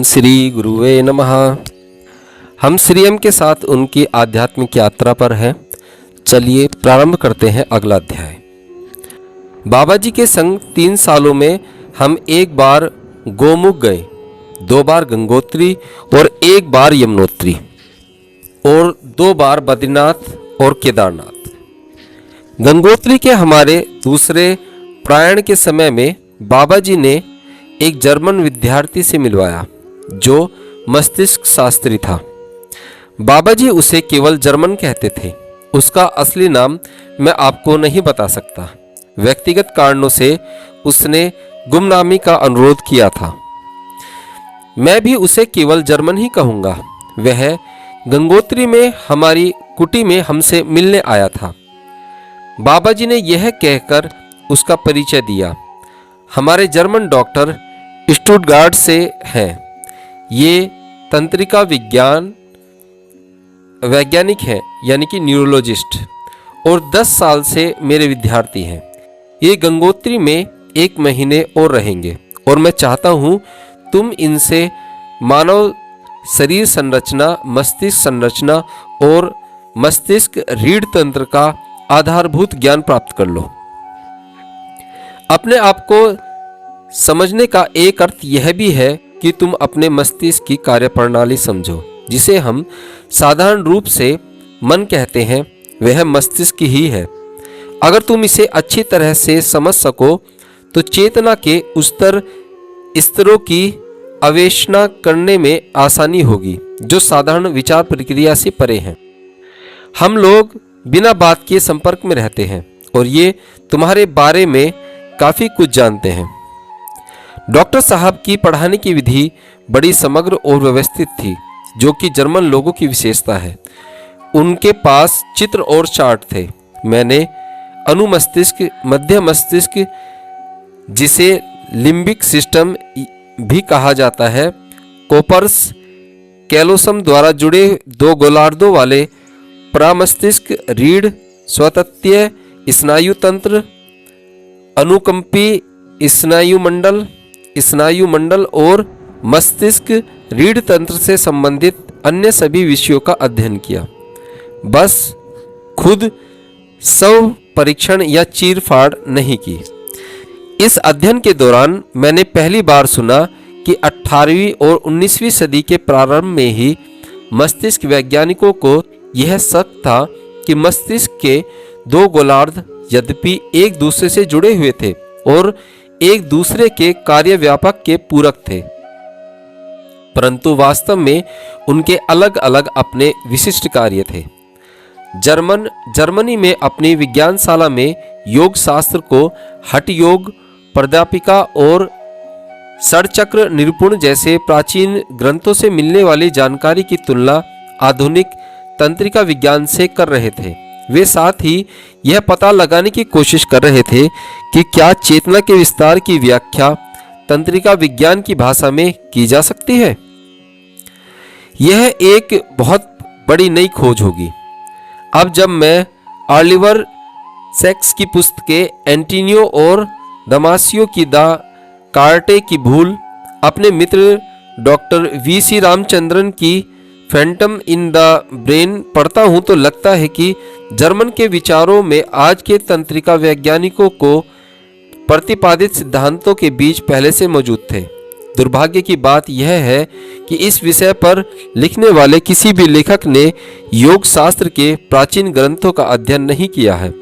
ओम श्री गुरुवे नमः। हम श्री एम के साथ उनकी आध्यात्मिक यात्रा पर हैं। चलिए प्रारंभ करते हैं अगला अध्याय। बाबा जी के संग 3 सालों में हम एक बार गोमुख गए, 2 बार गंगोत्री और 1 बार यमुनोत्री और 2 बार बद्रीनाथ और केदारनाथ। गंगोत्री के हमारे दूसरे प्रयाण के समय में बाबा जी ने एक जर्मन विद्यार्थी से मिलवाया जो मस्तिष्क शास्त्री था। बाबा जी उसे केवल जर्मन कहते थे। उसका असली नाम मैं आपको नहीं बता सकता। व्यक्तिगत कारणों से उसने गुमनामी का अनुरोध किया था। मैं भी उसे केवल जर्मन ही कहूँगा। वह गंगोत्री में हमारी कुटी में हमसे मिलने आया था। बाबा जी ने यह कहकर उसका परिचय दिया, हमारे जर्मन डॉक्टर स्टुटगार्ट से हैं। ये तंत्रिका वैज्ञानिक हैं, यानी कि न्यूरोलॉजिस्ट, और 10 साल से मेरे विद्यार्थी हैं। ये गंगोत्री में 1 महीने और रहेंगे और मैं चाहता हूँ तुम इनसे मानव शरीर संरचना, मस्तिष्क संरचना और मस्तिष्क रीढ़ तंत्र का आधारभूत ज्ञान प्राप्त कर लो। अपने आप को समझने का एक अर्थ यह भी है कि तुम अपने मस्तिष्क की कार्यप्रणाली समझो। जिसे हम साधारण रूप से मन कहते हैं, वह मस्तिष्क ही है। अगर तुम इसे अच्छी तरह से समझ सको तो चेतना के उस स्तरों की अन्वेषण करने में आसानी होगी जो साधारण विचार प्रक्रिया से परे हैं। हम लोग बिना बात के संपर्क में रहते हैं और ये तुम्हारे बारे में काफ़ी कुछ जानते हैं। डॉक्टर साहब की पढ़ाने की विधि बड़ी समग्र और व्यवस्थित थी, जो कि जर्मन लोगों की विशेषता है। उनके पास चित्र और चार्ट थे। मैंने अनुमस्तिष्क, मध्य मस्तिष्क, जिसे लिम्बिक सिस्टम भी कहा जाता है, कोपर्स कैलोसम द्वारा जुड़े 2 गोलार्धों वाले प्रामस्तिष्क, रीढ़, स्वतंत्र स्नायु तंत्र, अनुकंपी स्नायु मंडल और मस्तिष्क रीढ़ तंत्र से संबंधित अन्य सभी विषयों का अध्ययन किया। बस खुद स्व परीक्षण या चीरफाड़ नहीं की। इस अध्ययन के दौरान मैंने पहली बार सुना कि 18वीं और 19वीं सदी के प्रारंभ में ही मस्तिष्क वैज्ञानिकों को यह शक था कि मस्तिष्क के 2 गोलार्ध यद्यपि एक दूसरे से जुड़े हुए थे और एक दूसरे के कार्य व्यापक के पूरक थे, परंतु वास्तव में उनके अलग अलग अपने विशिष्ट कार्य थे। जर्मनी में अपनी विज्ञानशाला में योग शास्त्र को हठ योग, प्रादापिका और षडचक्र निरूपण जैसे प्राचीन ग्रंथों से मिलने वाली जानकारी की तुलना आधुनिक तंत्रिका विज्ञान से कर रहे थे। वे साथ ही यह पता लगाने की कोशिश कर रहे थे कि क्या चेतना के विस्तार की व्याख्या तंत्रिका विज्ञान की भाषा में की जा सकती है। यह एक बहुत बड़ी नई खोज होगी। अब जब मैं ऑलिवर सैक्स की पुस्तकें एंटोनियो और दमासियो की द कार्टे की भूल, अपने मित्र डॉक्टर वीसी रामचंद्रन की फैंटम इन द ब्रेन पढ़ता हूँ तो लगता है कि जर्मन के विचारों में आज के तंत्रिका वैज्ञानिकों को प्रतिपादित सिद्धांतों के बीच पहले से मौजूद थे। दुर्भाग्य की बात यह है कि इस विषय पर लिखने वाले किसी भी लेखक ने योग शास्त्र के प्राचीन ग्रंथों का अध्ययन नहीं किया है।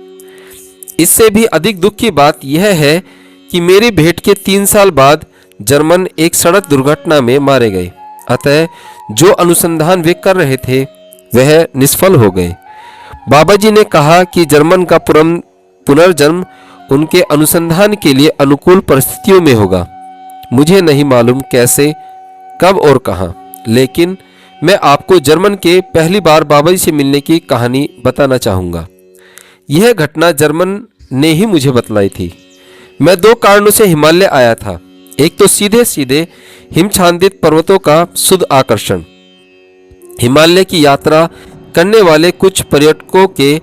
इससे भी अधिक दुख की बात यह है कि मेरी भेंट के 3 साल बाद जर्मन एक सड़क दुर्घटना में मारे गए। अतः जो अनुसंधान वे कर रहे थे वह निष्फल हो गए। बाबा जी ने कहा कि जर्मन का पुनर्जन्म उनके अनुसंधान के लिए अनुकूल परिस्थितियों में होगा। मुझे नहीं मालूम कैसे, कब और कहाँ, लेकिन मैं आपको जर्मन के पहली बार बाबा जी से मिलने की कहानी बताना चाहूँगा। यह घटना जर्मन ने ही मुझे बतलाई थी। मैं 2 कारणों से हिमालय आया था। एक तो सीधे सीधे हिमछादित पर्वतों का शुद्ध आकर्षण। हिमालय की यात्रा करने वाले कुछ पर्यटकों के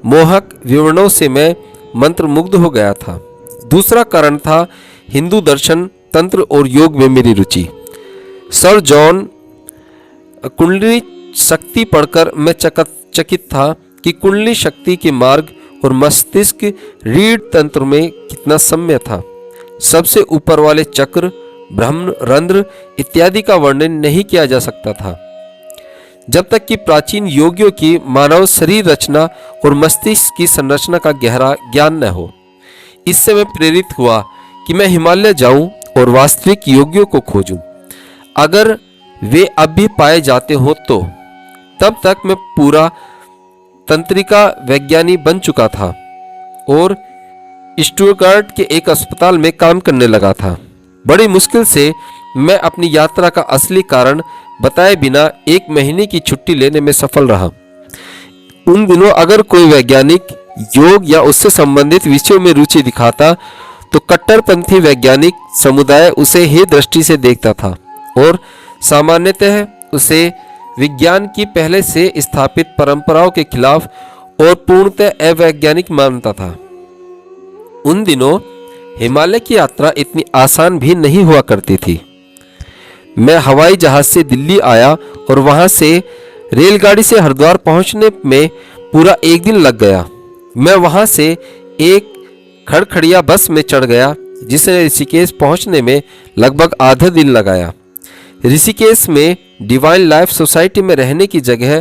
मोहक विवरणों से मैं मंत्रमुग्ध हो गया था। दूसरा कारण था हिंदू दर्शन, तंत्र और योग में मेरी रुचि। सर जॉन कुंडली शक्ति पढ़कर मैं चकित था कि कुंडली शक्ति के मार्ग और मस्तिष्क रीढ़ तंत्र में कितना सम्य था। सबसे ऊपर वाले चक्र, ब्रह्म रंध्र इत्यादि का वर्णन नहीं किया जा सकता था जब तक कि प्राचीन योगियों की मानव शरीर रचना और मस्तिष्क की संरचना का गहरा ज्ञान न हो। इससे मैं प्रेरित हुआ कि मैं हिमालय जाऊं और वास्तविक योगियों को खोजूं। अगर वे अब भी पाए जाते हो तो तब तक मैं पूरा तंत्रिका वैज्ञानी बन चुका था और स्टुटगार्ट के एक अस्पताल में काम करने लगा था। बड़ी मुश्किल से मैं अपनी यात्रा का असली कारण बताए बिना 1 महीने की छुट्टी लेने में सफल रहा। उन दिनों अगर कोई वैज्ञानिक योग या उससे संबंधित विषयों में रुचि दिखाता तो कट्टरपंथी वैज्ञानिक समुदाय उसे ही दृष्टि से देखता था और सामान्यतः उसे विज्ञान की पहले से स्थापित परंपराओं के खिलाफ और पूर्णतः अवैज्ञानिक मानता था। उन दिनों हिमालय की यात्रा इतनी आसान भी नहीं हुआ करती थी। मैं हवाई जहाज से दिल्ली आया और वहां से रेलगाड़ी से हरिद्वार पहुंचने में पूरा 1 दिन लग गया। मैं वहां से एक खड़खड़िया बस में चढ़ गया जिसने ऋषिकेश पहुंचने में लगभग आधा दिन लगाया। ऋषिकेश में डिवाइन लाइफ सोसाइटी में रहने की जगह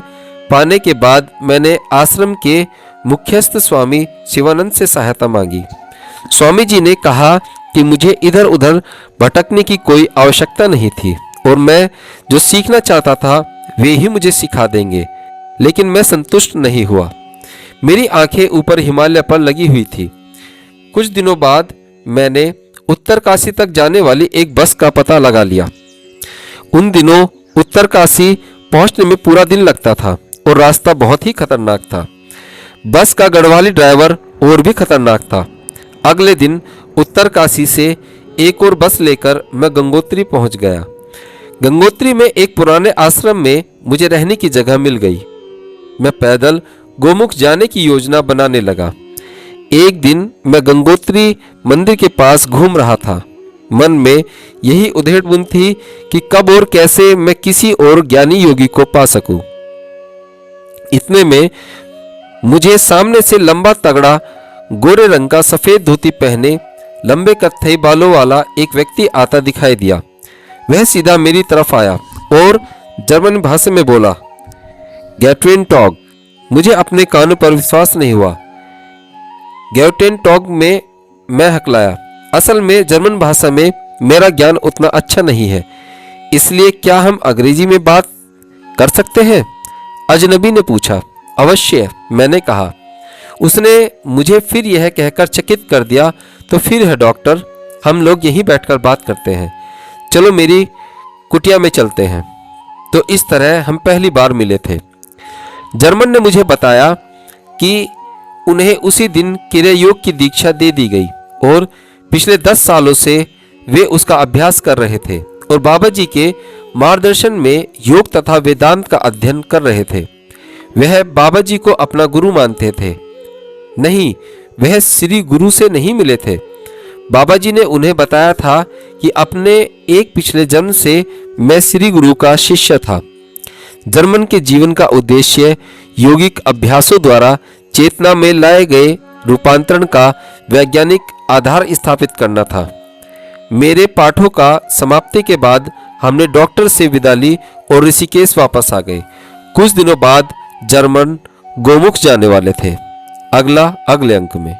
पाने के बाद मैंने आश्रम के मुख्यस्थ स्वामी शिवानंद से सहायता मांगी। स्वामी जी ने कहा कि मुझे इधर उधर भटकने की कोई आवश्यकता नहीं थी और मैं जो सीखना चाहता था वे ही मुझे सिखा देंगे, लेकिन मैं संतुष्ट नहीं हुआ। मेरी आंखें ऊपर हिमालय पर लगी हुई थी। कुछ दिनों बाद मैंने उत्तरकाशी तक जाने वाली एक बस का पता लगा लिया। उन दिनों उत्तरकाशी पहुंचने में पूरा दिन लगता था और रास्ता बहुत ही खतरनाक था। बस का गढ़वाली ड्राइवर और भी खतरनाक था। अगले दिन उत्तरकाशी से एक और बस लेकर मैं गंगोत्री पहुंच गया। गंगोत्री में एक पुराने आश्रम में मुझे रहने की जगह मिल गई। मैं पैदल गोमुख जाने की योजना बनाने लगा। एक दिन मैं गंगोत्री मंदिर के पास घूम रहा था। मन में यही उधेड़-बुन थी कि कब और कैसे मैं किसी और ज्ञानी योगी को पा सकूं। इतने में मुझे सामने से लंबा तगड़ा गोरे रंग का सफेद धोती पहने लंबे कत्थई बालों वाला एक व्यक्ति आता दिखाई दिया। वह सीधा मेरी तरफ आया और जर्मन भाषा में बोला, गैट्वेन टॉग। मुझे अपने कानों पर विश्वास नहीं हुआ। गैट्वेन टॉग में मैं हकलाया। असल में जर्मन भाषा में मेरा ज्ञान उतना अच्छा नहीं है, इसलिए क्या हम अंग्रेजी में बात कर सकते हैं? अजनबी ने पूछा। अवश्य, मैंने कहा। उसने मुझे फिर यह कहकर चकित कर दिया, तो फिर है डॉक्टर, हम लोग यहीं बैठकर बात करते हैं। चलो मेरी कुटिया में चलते हैं। तो इस तरह हम पहली बार मिले थे। जर्मन ने मुझे बताया कि उन्हें उसी दिन क्रिया योग की दीक्षा दे दी गई और पिछले 10 सालों से वे उसका अभ्यास कर रहे थे और बाबा जी के मार्गदर्शन में योग तथा वेदांत का अध्ययन कर रहे थे। वह बाबा जी को अपना गुरु मानते थे। नहीं, वह श्री गुरु से नहीं मिले थे। बाबा जी ने उन्हें बताया था कि अपने एक पिछले जन्म से मैं श्री गुरु का शिष्य था। जर्मन के जीवन का उद्देश्य योगिक अभ्यासों द्वारा चेतना में लाए गए रूपांतरण का वैज्ञानिक आधार स्थापित करना था। मेरे पाठों का समाप्ति के बाद हमने डॉक्टर से विदा ली और ऋषिकेश वापस आ गए। कुछ दिनों बाद जर्मन गोमुख जाने वाले थे। अगले अंक में।